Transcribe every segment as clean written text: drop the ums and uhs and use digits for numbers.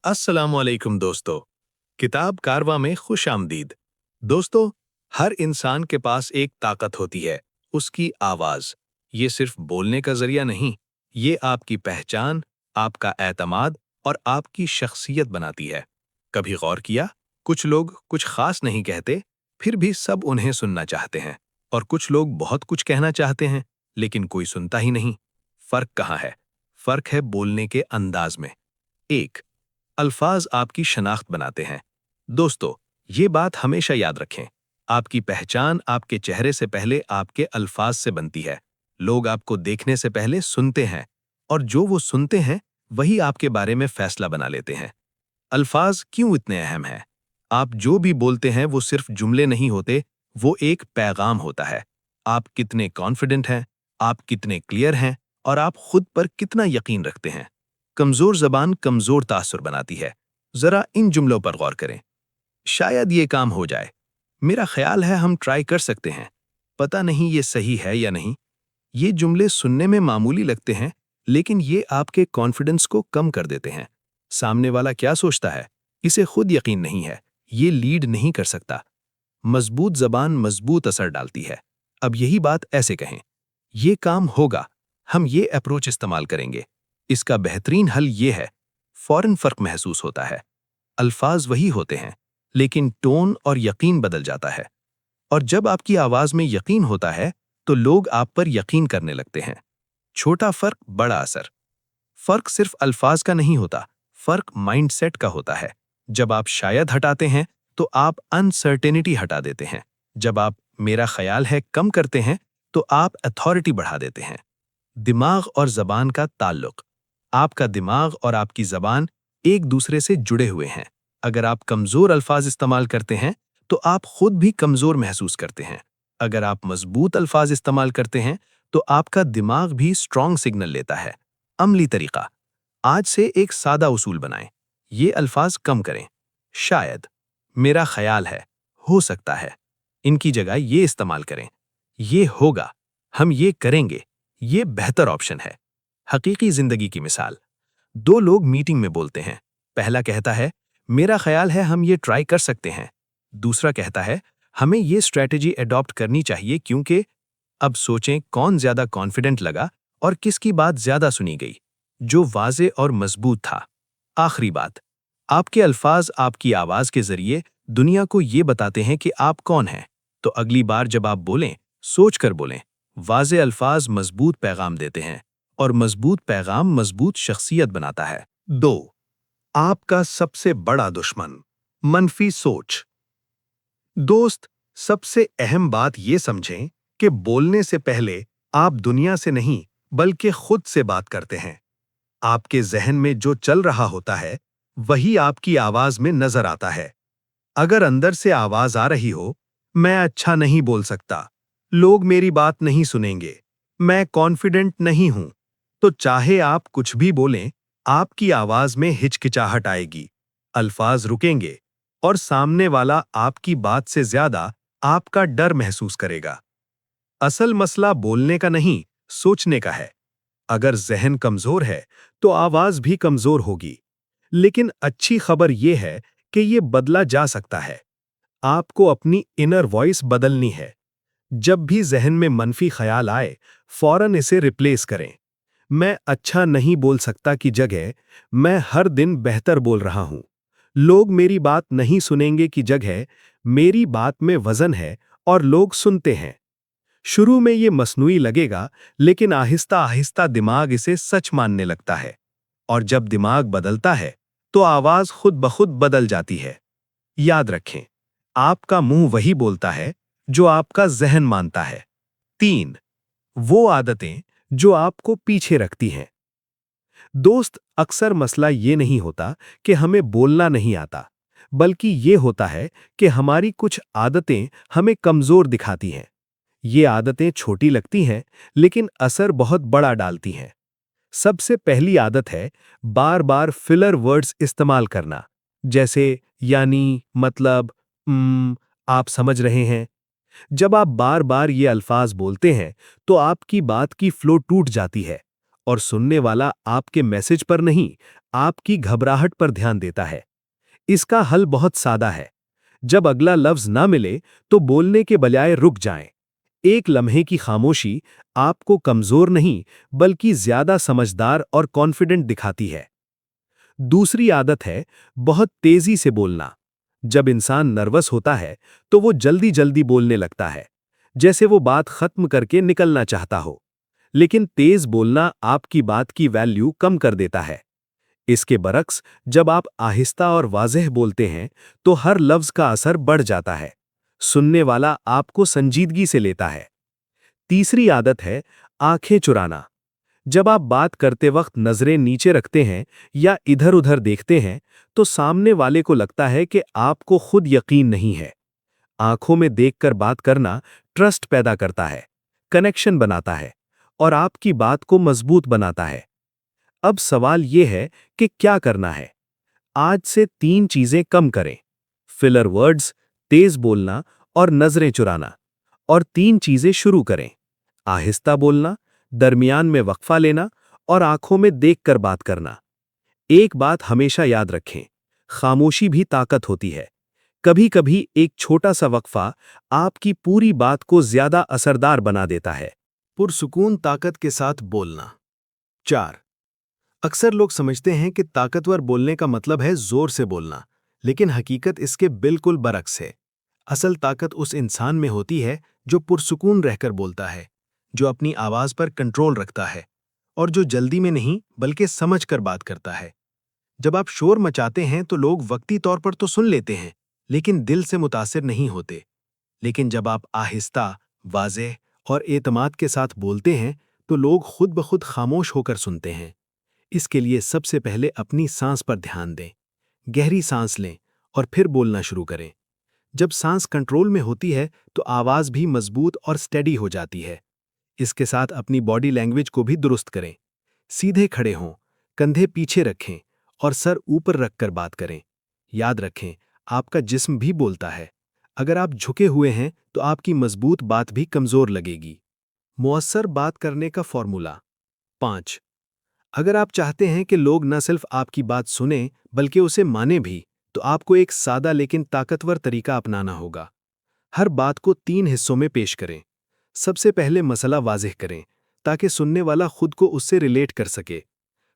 अस्सलामुअलैकुम दोस्तों। किताब कारवा में खुश आमदीद। दोस्तों, हर इंसान के पास एक ताकत होती है, उसकी आवाज़। ये सिर्फ बोलने का जरिया नहीं, ये आपकी पहचान, आपका एतमाद और आपकी शख्सियत बनाती है। कभी गौर किया, कुछ लोग कुछ खास नहीं कहते, फिर भी सब उन्हें सुनना चाहते हैं। और कुछ लोग बहुत कुछ कहना चाहते हैं, लेकिन कोई सुनता ही नहीं। फर्क कहाँ है? फर्क है बोलने के अंदाज में। एक, अल्फाज आपकी शनाख्त बनाते हैं। दोस्तों, ये बात हमेशा याद रखें। आपकी पहचान आपके चेहरे से पहले आपके अल्फाज से बनती है। लोग आपको देखने से पहले सुनते हैं, और जो वो सुनते हैं वही आपके बारे में फैसला बना लेते हैं। अल्फाज क्यों इतने अहम हैं? आप जो भी बोलते हैं वो सिर्फ जुमले नहीं होते, वो एक पैगाम होता है। आप कितने कॉन्फिडेंट हैं, आप कितने क्लियर हैं, और आप खुद पर कितना यकीन रखते हैं। कमजोर जबान कमजोर तासुर बनाती है। जरा इन जुमलों पर गौर करें। शायद ये काम हो जाए। मेरा ख्याल है हम ट्राई कर सकते हैं। पता नहीं ये सही है या नहीं। ये जुमले सुनने में मामूली लगते हैं, लेकिन ये आपके कॉन्फिडेंस को कम कर देते हैं। सामने वाला क्या सोचता है, इसे खुद यकीन नहीं है, ये लीड नहीं कर सकता। मजबूत जबान मजबूत असर डालती है। अब यही बात ऐसे कहें, ये काम होगा, हम ये अप्रोच इस्तेमाल करेंगे। इसका बेहतरीन हल ये है, फौरन फर्क महसूस होता है। अल्फाज वही होते हैं, लेकिन टोन और यकीन बदल जाता है। और जब आपकी आवाज में यकीन होता है, तो लोग आप पर यकीन करने लगते हैं। छोटा फर्क बड़ा असर। फर्क सिर्फ अल्फाज का नहीं होता, फर्क माइंडसेट का होता है। जब आप शायद हटाते हैं, तो आप अनसर्टेनिटी हटा देते हैं। जब आप मेरा ख्याल है कम करते हैं, तो आप अथॉरिटी बढ़ा देते हैं। दिमाग और जबान का ताल्लुक। आपका दिमाग और आपकी जबान एक दूसरे से जुड़े हुए हैं। अगर आप कमजोर अल्फाज इस्तेमाल करते हैं, तो आप खुद भी कमजोर महसूस करते हैं। अगर आप मजबूत अल्फाज इस्तेमाल करते हैं, तो आपका दिमाग भी स्ट्रॉन्ग सिग्नल लेता है। अमली तरीका। आज से एक सादा उसूल बनाएं। ये अल्फाज कम करें। शायद, मेरा ख्याल है, हो सकता है। इनकी जगह ये इस्तेमाल करें। ये होगा, हम ये करेंगे, ये बेहतर ऑप्शन है। हकीकी जिंदगी की मिसाल। दो लोग मीटिंग में बोलते हैं। पहला कहता है, मेरा ख्याल है हम ये ट्राई कर सकते हैं। दूसरा कहता है, हमें ये स्ट्रैटेजी अडॉप्ट करनी चाहिए क्योंकि। अब सोचें कौन ज्यादा कॉन्फिडेंट लगा और किसकी बात ज्यादा सुनी गई। जो वाजे और मजबूत था। आखिरी बात, आपके अल्फाज आपकी आवाज के जरिए दुनिया को ये बताते हैं कि आप कौन हैं। तो अगली बार जब आप बोलें, सोच कर बोलें। वाजे अल्फाज मजबूत पैगाम देते हैं, और मजबूत पैगाम मजबूत शख्सियत बनाता है। 2, आपका सबसे बड़ा दुश्मन, मनफी सोच। दोस्त, सबसे अहम बात ये समझें कि बोलने से पहले आप दुनिया से नहीं, बल्कि खुद से बात करते हैं। आपके जहन में जो चल रहा होता है, वही आपकी आवाज में नजर आता है। अगर अंदर से आवाज आ रही हो, मैं अच्छा नहीं बोल सकता, लोग मेरी बात नहीं सुनेंगे, मैं कॉन्फिडेंट नहीं हूं, तो चाहे आप कुछ भी बोलें, आपकी आवाज में हिचकिचाहट आएगी। अल्फाज रुकेंगे, और सामने वाला आपकी बात से ज्यादा आपका डर महसूस करेगा। असल मसला बोलने का नहीं, सोचने का है। अगर जहन कमजोर है, तो आवाज भी कमजोर होगी। लेकिन अच्छी खबर यह है कि यह बदला जा सकता है। आपको अपनी इनर वॉइस बदलनी है। जब भी जहन में मनफी ख्याल आए, फौरन इसे रिप्लेस करें। मैं अच्छा नहीं बोल सकता की जगह, मैं हर दिन बेहतर बोल रहा हूं। लोग मेरी बात नहीं सुनेंगे की जगह, मेरी बात में वजन है और लोग सुनते हैं। शुरू में ये मसनूई लगेगा, लेकिन आहिस्ता आहिस्ता दिमाग इसे सच मानने लगता है। और जब दिमाग बदलता है, तो आवाज खुद ब खुद बदल जाती है। याद रखें, आपका मुंह वही बोलता है जो आपका जहन मानता है। 3, वो आदतें जो आपको पीछे रखती हैं। दोस्त, अक्सर मसला ये नहीं होता कि हमें बोलना नहीं आता, बल्कि ये होता है कि हमारी कुछ आदतें हमें कमजोर दिखाती हैं। ये आदतें छोटी लगती हैं, लेकिन असर बहुत बड़ा डालती हैं। सबसे पहली आदत है बार बार फिलर वर्ड्स इस्तेमाल करना। जैसे यानी, मतलब, आप समझ रहे हैं। जब आप बार बार ये अल्फाज बोलते हैं, तो आपकी बात की फ्लो टूट जाती है, और सुनने वाला आपके मैसेज पर नहीं, आपकी घबराहट पर ध्यान देता है। इसका हल बहुत सादा है। जब अगला लफ्ज ना मिले तो बोलने के बजाय रुक जाएं। एक लम्हे की खामोशी आपको कमजोर नहीं बल्कि ज्यादा समझदार और कॉन्फिडेंट दिखाती है। दूसरी आदत है बहुत तेजी से बोलना। जब इंसान नर्वस होता है तो वो जल्दी जल्दी बोलने लगता है, जैसे वो बात खत्म करके निकलना चाहता हो। लेकिन तेज बोलना आपकी बात की वैल्यू कम कर देता है। इसके बरक्स जब आप आहिस्ता और वाज़ेह बोलते हैं तो हर लफ्ज का असर बढ़ जाता है। सुनने वाला आपको संजीदगी से लेता है। तीसरी आदत है आंखें चुराना। जब आप बात करते वक्त नजरें नीचे रखते हैं या इधर-उधर देखते हैं तो सामने वाले को लगता है कि आपको खुद यकीन नहीं है। आंखों में देखकर बात करना ट्रस्ट पैदा करता है, कनेक्शन बनाता है और आपकी बात को मजबूत बनाता है। अब सवाल यह है कि क्या करना है। आज से 3 चीजें कम करें: फिलर वर्ड्स, तेज बोलना और नजरें चुराना। और 3 चीजें शुरू करें: आहिस्ता बोलना, दरमियान में वक्फा लेना और आंखों में देखकर बात करना। एक बात हमेशा याद रखें, खामोशी भी ताकत होती है। कभी-कभी एक छोटा सा वक्फा आपकी पूरी बात को ज्यादा असरदार बना देता है। पुरसुकून ताकत के साथ बोलना। 4. अक्सर लोग समझते हैं कि ताकतवर बोलने का मतलब है जोर से बोलना, लेकिन हकीकत इसके बिल्कुल बरक्स है। असल ताकत उस इंसान में होती है जो पुरसुकून रहकर बोलता है, जो अपनी आवाज पर कंट्रोल रखता है और जो जल्दी में नहीं बल्कि समझकर बात करता है। जब आप शोर मचाते हैं तो लोग वक्ती तौर पर तो सुन लेते हैं, लेकिन दिल से मुतासिर नहीं होते। लेकिन जब आप आहिस्ता, वाज़ेह और एतमाद के साथ बोलते हैं तो लोग खुद ब खुद खामोश होकर सुनते हैं। इसके लिए सबसे पहले अपनी सांस पर ध्यान दें। गहरी सांस लें और फिर बोलना शुरू करें। जब सांस कंट्रोल में होती है तो आवाज भी मजबूत और स्टेडी हो जाती है। इसके साथ अपनी बॉडी लैंग्वेज को भी दुरुस्त करें। सीधे खड़े हों, कंधे पीछे रखें और सर ऊपर रखकर बात करें। याद रखें, आपका जिस्म भी बोलता है। अगर आप झुके हुए हैं तो आपकी मजबूत बात भी कमजोर लगेगी। मुअस्सर बात करने का फॉर्मूला। 5. अगर आप चाहते हैं कि लोग न सिर्फ आपकी बात सुनें बल्कि उसे माने भी, तो आपको एक सादा लेकिन ताकतवर तरीका अपनाना होगा। हर बात को 3 हिस्सों में पेश करें। सबसे पहले मसला वाज़ेह करें ताकि सुनने वाला खुद को उससे रिलेट कर सके।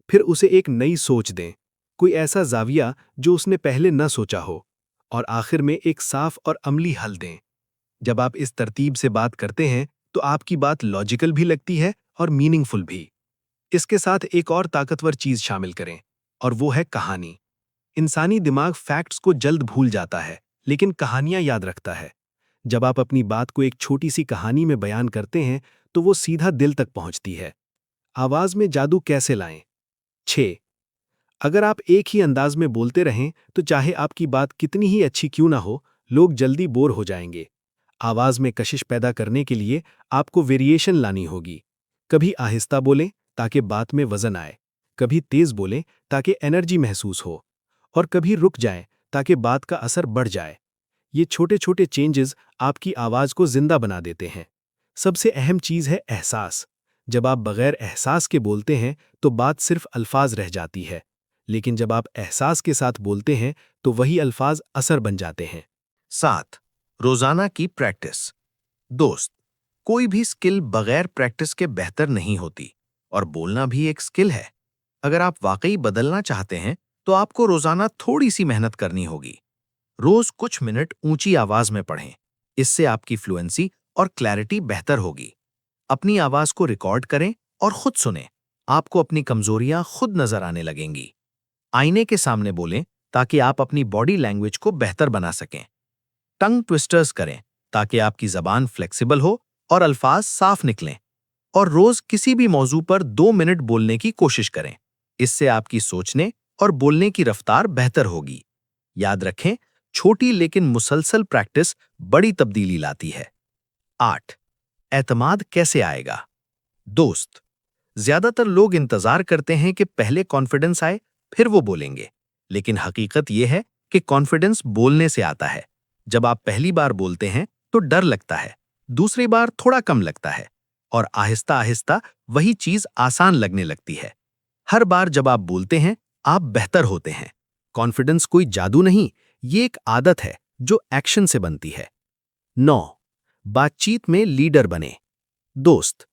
फिर उसे एक नई सोच दें, कोई ऐसा जाविया जो उसने पहले न सोचा हो। और आखिर में एक साफ और अमली हल दें। जब आप इस तरतीब से बात करते हैं तो आपकी बात लॉजिकल भी लगती है और मीनिंगफुल भी। इसके साथ एक और ताकतवर चीज शामिल करें, और वो है कहानी। इंसानी दिमाग फैक्ट्स को जल्द भूल जाता है, लेकिन कहानियां याद रखता है। जब आप अपनी बात को एक छोटी सी कहानी में बयान करते हैं तो वो सीधा दिल तक पहुंचती है। आवाज में जादू कैसे लाएं? 6. अगर आप एक ही अंदाज में बोलते रहें तो चाहे आपकी बात कितनी ही अच्छी क्यों ना हो, लोग जल्दी बोर हो जाएंगे। आवाज में कशिश पैदा करने के लिए आपको वेरिएशन लानी होगी। कभी आहिस्ता बोलें ताकि बात में वजन आए, कभी तेज बोलें ताकि एनर्जी महसूस हो, और कभी रुक जाएं ताकि बात का असर बढ़ जाए। ये छोटे छोटे चेंजेस आपकी आवाज को जिंदा बना देते हैं। सबसे अहम चीज है एहसास। जब आप बगैर एहसास के बोलते हैं तो बात सिर्फ अल्फाज रह जाती है, लेकिन जब आप एहसास के साथ बोलते हैं तो वही अल्फाज असर बन जाते हैं। 7. रोजाना की प्रैक्टिस। दोस्त, कोई भी स्किल बगैर प्रैक्टिस के बेहतर नहीं होती, और बोलना भी एक स्किल है। अगर आप वाकई बदलना चाहते हैं तो आपको रोजाना थोड़ी सी मेहनत करनी होगी। रोज कुछ मिनट ऊंची आवाज में पढ़ें। इससे आपकी फ्लुएंसी और क्लैरिटी बेहतर होगी। अपनी आवाज को रिकॉर्ड करें और खुद सुनें। आपको अपनी कमजोरियां खुद नजर आने लगेंगी। आईने के सामने बोलें ताकि आप अपनी बॉडी लैंग्वेज को बेहतर बना सकें। टंग ट्विस्टर्स करें ताकि आपकी जबान फ्लेक्सिबल हो और अल्फाज साफ निकलें। और रोज किसी भी मौजू पर 2 मिनट बोलने की कोशिश करें। इससे आपकी सोचने और बोलने की रफ्तार बेहतर होगी। याद रखें, छोटी लेकिन मुसलसल प्रैक्टिस बड़ी तब्दीली लाती है। 8. एतमाद कैसे आएगा? दोस्त, ज्यादातर लोग इंतजार करते हैं कि पहले कॉन्फिडेंस आए, फिर वो बोलेंगे। लेकिन हकीकत यह है कि कॉन्फिडेंस बोलने से आता है। जब आप पहली बार बोलते हैं तो डर लगता है, दूसरी बार थोड़ा कम लगता है, और आहिस्ता आहिस्ता वही चीज आसान लगने लगती है। हर बार जब आप बोलते हैं, आप बेहतर होते हैं। कॉन्फिडेंस कोई जादू नहीं, ये एक आदत है जो एक्शन से बनती है। 9. बातचीत में लीडर बने। दोस्त,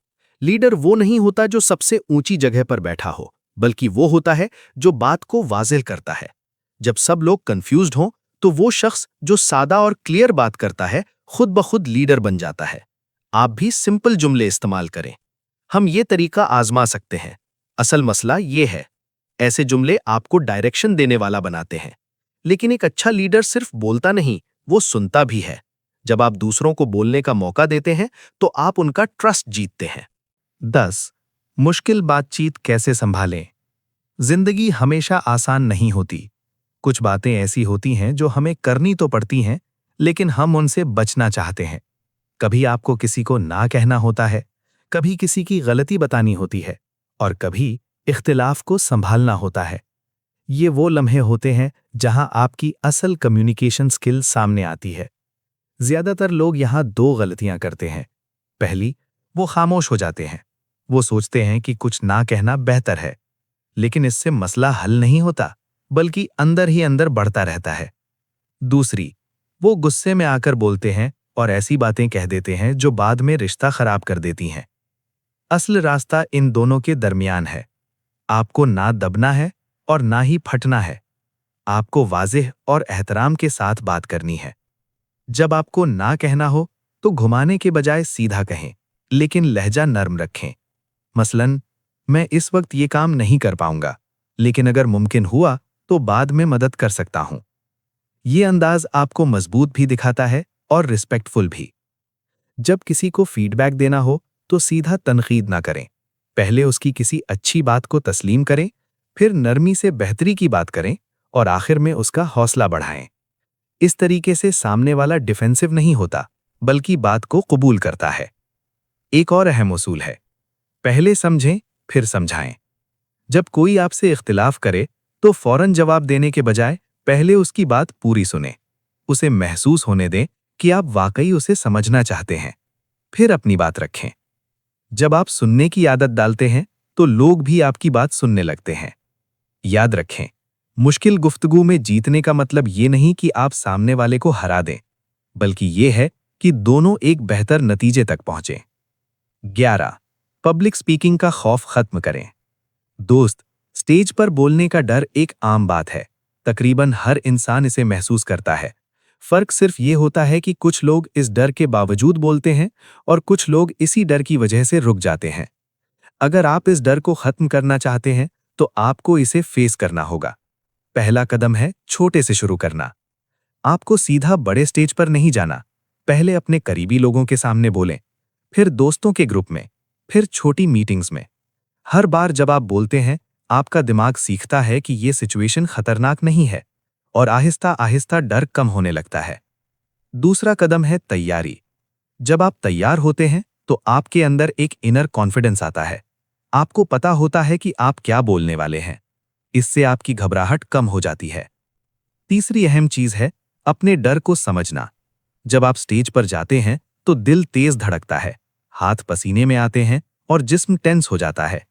लीडर वो नहीं होता जो सबसे ऊंची जगह पर बैठा हो, बल्कि वो होता है जो बात को वाज़ेह करता है। जब सब लोग कंफ्यूज्ड हों, तो वो शख्स जो सादा और क्लियर बात करता है, खुद ब खुद लीडर बन जाता है। आप भी सिंपल जुमले इस्तेमाल करें। हम ये तरीका आजमा सकते हैं। असल मसला ये है, ऐसे जुमले आपको डायरेक्शन देने वाला बनाते हैं। लेकिन एक अच्छा लीडर सिर्फ बोलता नहीं, वो सुनता भी है। जब आप दूसरों को बोलने का मौका देते हैं, तो आप उनका ट्रस्ट जीतते हैं। 10. मुश्किल बातचीत कैसे संभालें? जिंदगी हमेशा आसान नहीं होती। कुछ बातें ऐसी होती हैं जो हमें करनी तो पड़ती हैं, लेकिन हम उनसे बचना चाहते हैं। कभी आपको किसी को ना कहना होता है, कभी किसी की गलती बतानी होती है, और कभी इख्तिलाफ को संभालना होता है। ये वो लम्हे होते हैं जहां आपकी असल कम्युनिकेशन स्किल सामने आती है। ज्यादातर लोग यहां 2 गलतियां करते हैं। पहली, वो खामोश हो जाते हैं। वो सोचते हैं कि कुछ ना कहना बेहतर है, लेकिन इससे मसला हल नहीं होता, बल्कि अंदर ही अंदर बढ़ता रहता है। दूसरी, वो गुस्से में आकर बोलते हैं और ऐसी बातें कह देते हैं जो बाद में रिश्ता खराब कर देती हैं। असल रास्ता इन दोनों के दरमियान है। आपको ना दबना है और ना ही फटना है। आपको वाज़ेह और एहतराम के साथ बात करनी है। जब आपको ना कहना हो, तो घुमाने के बजाय सीधा कहें, लेकिन लहजा नर्म रखें। मसलन, मैं इस वक्त ये काम नहीं कर पाऊंगा, लेकिन अगर मुमकिन हुआ तो बाद में मदद कर सकता हूं। ये अंदाज आपको मजबूत भी दिखाता है और रिस्पेक्टफुल भी। जब किसी को फीडबैक देना हो, तो सीधा तनकीद ना करें। पहले उसकी किसी अच्छी बात को तस्लीम करें, फिर नरमी से बेहतरी की बात करें और आखिर में उसका हौसला बढ़ाएं। इस तरीके से सामने वाला डिफेंसिव नहीं होता, बल्कि बात को कबूल करता है। एक और अहम उसूल है, पहले समझें फिर समझाएं। जब कोई आपसे इख्तिलाफ करे, तो फौरन जवाब देने के बजाय पहले उसकी बात पूरी सुनें। उसे महसूस होने दें कि आप वाकई उसे समझना चाहते हैं, फिर अपनी बात रखें। जब आप सुनने की आदत डालते हैं, तो लोग भी आपकी बात सुनने लगते हैं। याद रखें, मुश्किल गुफ्तगू में जीतने का मतलब ये नहीं कि आप सामने वाले को हरा दें, बल्कि ये है कि दोनों एक बेहतर नतीजे तक पहुंचें। 11. पब्लिक स्पीकिंग का खौफ खत्म करें। दोस्त, स्टेज पर बोलने का डर एक आम बात है। तकरीबन हर इंसान इसे महसूस करता है। फर्क सिर्फ ये होता है कि कुछ लोग इस डर के बावजूद बोलते हैं और कुछ लोग इसी डर की वजह से रुक जाते हैं। अगर आप इस डर को खत्म करना चाहते हैं, तो आपको इसे फेस करना होगा। पहला कदम है छोटे से शुरू करना। आपको सीधा बड़े स्टेज पर नहीं जाना। पहले अपने करीबी लोगों के सामने बोलें, फिर दोस्तों के ग्रुप में, फिर छोटी मीटिंग्स में। हर बार जब आप बोलते हैं, आपका दिमाग सीखता है कि ये सिचुएशन खतरनाक नहीं है, और आहिस्ता आहिस्ता डर कम होने लगता है। दूसरा कदम है तैयारी। जब आप तैयार होते हैं, तो आपके अंदर एक इनर कॉन्फिडेंस आता है। आपको पता होता है कि आप क्या बोलने वाले हैं। इससे आपकी घबराहट कम हो जाती है। तीसरी अहम चीज है अपने डर को समझना। जब आप स्टेज पर जाते हैं, तो दिल तेज धड़कता है, हाथ पसीने में आते हैं और जिस्म टेंस हो जाता है।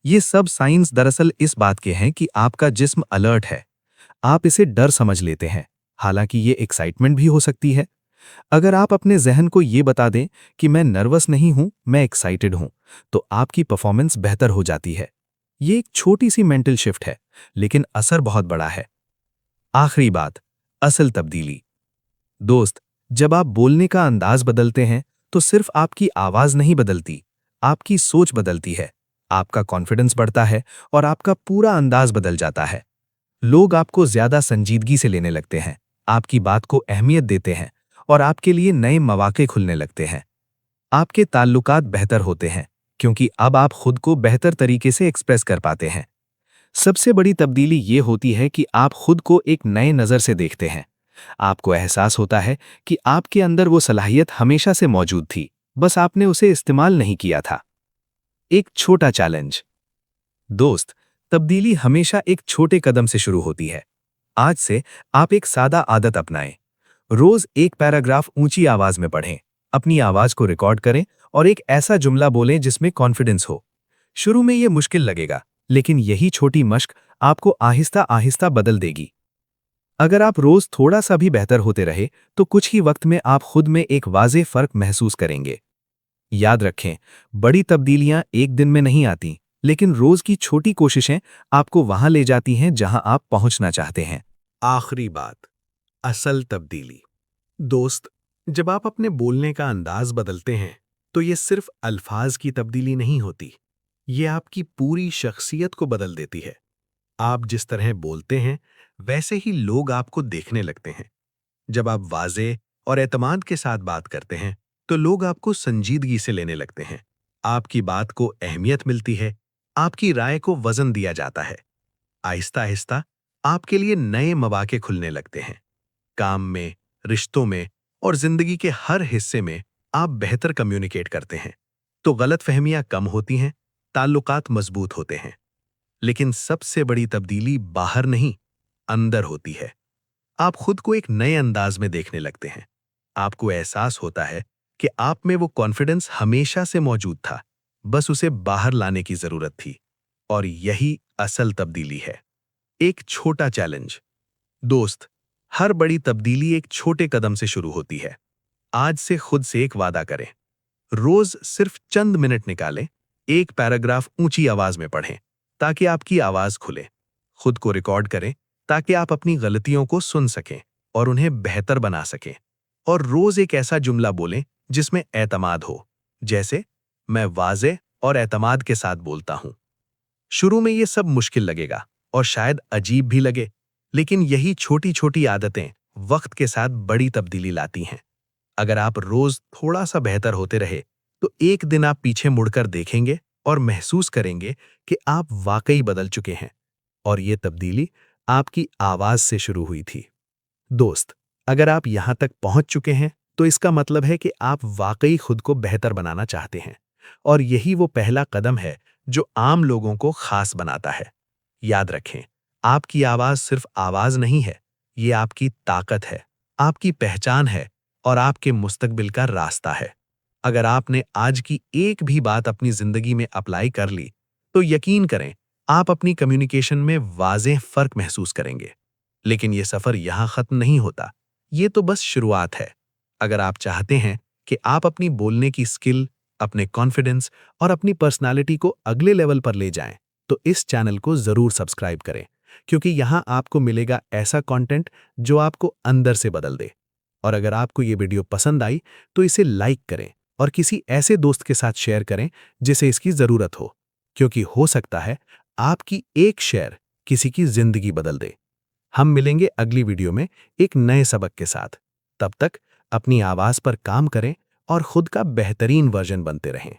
ये सब साइंस दरअसल इस बात के हैं कि आपका जिस्म अलर्ट है। आप इसे डर समझ लेते हैं, हालांकि ये एक्साइटमेंट भी हो सकती है। अगर आप अपने जहन को ये बता दें कि मैं नर्वस नहीं हूं, मैं एक्साइटेड हूं, तो आपकी परफॉर्मेंस बेहतर हो जाती है। ये एक छोटी सी मेंटल शिफ्ट है, लेकिन असर बहुत बड़ा है। आखिरी बात, असल तब्दीली। दोस्त, जब आप बोलने का अंदाज बदलते हैं, तो सिर्फ आपकी आवाज नहीं बदलती, आपकी सोच बदलती है। आपका कॉन्फिडेंस बढ़ता है और आपका पूरा अंदाज बदल जाता है। लोग आपको ज्यादा संजीदगी से लेने लगते हैं, आपकी बात को अहमियत देते हैं और आपके लिए नए मौके खुलने लगते हैं। आपके ताल्लुकात बेहतर होते हैं, क्योंकि अब आप खुद को बेहतर तरीके से एक्सप्रेस कर पाते हैं। सबसे बड़ी तब्दीली ये होती है कि आप खुद को एक नए नज़र से देखते हैं। आपको एहसास होता है कि आपके अंदर वो सलाहियत हमेशा से मौजूद थी, बस आपने उसे इस्तेमाल नहीं किया था। एक छोटा चैलेंज। दोस्त, तब्दीली हमेशा एक छोटे कदम से शुरू होती है। आज से आप एक सादा आदत अपनाएं। रोज एक पैराग्राफ ऊंची आवाज में पढ़ें, अपनी आवाज को रिकॉर्ड करें और एक ऐसा जुमला बोलें जिसमें कॉन्फिडेंस हो। शुरू में ये मुश्किल लगेगा, लेकिन यही छोटी मश्क आपको आहिस्ता आहिस्ता बदल देगी। अगर आप रोज थोड़ा सा भी बेहतर होते रहे, तो कुछ ही वक्त में आप खुद में एक वाज़ेह फर्क महसूस करेंगे। याद रखें, बड़ी तब्दीलियां एक दिन में नहीं आती, लेकिन रोज की छोटी कोशिशें आपको वहां ले जाती हैं जहां आप पहुंचना चाहते हैं। आखिरी बात, असल तब्दीली। दोस्त, जब आप अपने बोलने का अंदाज बदलते हैं, तो ये सिर्फ अल्फाज की तब्दीली नहीं होती। ये आपकी पूरी शख्सियत को बदल देती है। आप जिस तरह बोलते हैं, वैसे ही लोग आपको देखने लगते हैं। जब आप वाज़ेह और एतमाद के साथ बात करते हैं, तो लोग आपको संजीदगी से लेने लगते हैं। आपकी बात को अहमियत मिलती है, आपकी राय को वजन दिया जाता है। आहिस्ता आहिस्ता आपके लिए नए मौके खुलने लगते हैं। काम में, रिश्तों में और जिंदगी के हर हिस्से में आप बेहतर कम्युनिकेट करते हैं, तो गलतफहमियां कम होती हैं, ताल्लुकात मजबूत होते हैं। लेकिन सबसे बड़ी तब्दीली बाहर नहीं, अंदर होती है। आप खुद को एक नए अंदाज में देखने लगते हैं। आपको एहसास होता है कि आप में वो कॉन्फिडेंस हमेशा से मौजूद था, बस उसे बाहर लाने की जरूरत थी। और यही असल तब्दीली है। एक छोटा चैलेंज। दोस्त, हर बड़ी तब्दीली एक छोटे कदम से शुरू होती है। आज से खुद से एक वादा करें। रोज सिर्फ चंद मिनट निकालें, एक पैराग्राफ ऊंची आवाज में पढ़ें, ताकि आपकी आवाज खुले। खुद को रिकॉर्ड करें, ताकि आप अपनी गलतियों को सुन सकें और उन्हें बेहतर बना सकें। और रोज एक ऐसा जुमला बोलें जिसमें एतमाद हो, जैसे मैं वाज़ेह और एतमाद के साथ बोलता हूं। शुरू में ये सब मुश्किल लगेगा और शायद अजीब भी लगे, लेकिन यही छोटी छोटी आदतें वक्त के साथ बड़ी तब्दीली लाती हैं। अगर आप रोज थोड़ा सा बेहतर होते रहे, तो एक दिन आप पीछे मुड़कर देखेंगे और महसूस करेंगे कि आप वाकई बदल चुके हैं। और ये तब्दीली आपकी आवाज से शुरू हुई थी। दोस्त, अगर आप यहां तक पहुंच चुके हैं, तो इसका मतलब है कि आप वाकई खुद को बेहतर बनाना चाहते हैं। और यही वो पहला कदम है जो आम लोगों को खास बनाता है। याद रखें, आपकी आवाज सिर्फ आवाज नहीं है, ये आपकी ताकत है, आपकी पहचान है और आपके मुस्तकबिल का रास्ता है। अगर आपने आज की एक भी बात अपनी जिंदगी में अप्लाई कर ली, तो यकीन करें, आप अपनी कम्युनिकेशन में वाज़ेह फर्क महसूस करेंगे। लेकिन ये सफर यहां खत्म नहीं होता, ये तो बस शुरुआत है। अगर आप चाहते हैं कि आप अपनी बोलने की स्किल, अपने कॉन्फिडेंस और अपनी पर्सनालिटी को अगले लेवल पर ले जाएं, तो इस चैनल को जरूर सब्सक्राइब करें, क्योंकि यहां आपको मिलेगा ऐसा कंटेंट जो आपको अंदर से बदल दे। और अगर आपको ये वीडियो पसंद आई, तो इसे लाइक करें और किसी ऐसे दोस्त के साथ शेयर करें जिसे इसकी जरूरत हो, क्योंकि हो सकता है आपकी एक शेयर किसी की जिंदगी बदल दे। हम मिलेंगे अगली वीडियो में एक नए सबक के साथ। तब तक अपनी आवाज पर काम करें और खुद का बेहतरीन वर्जन बनते रहें।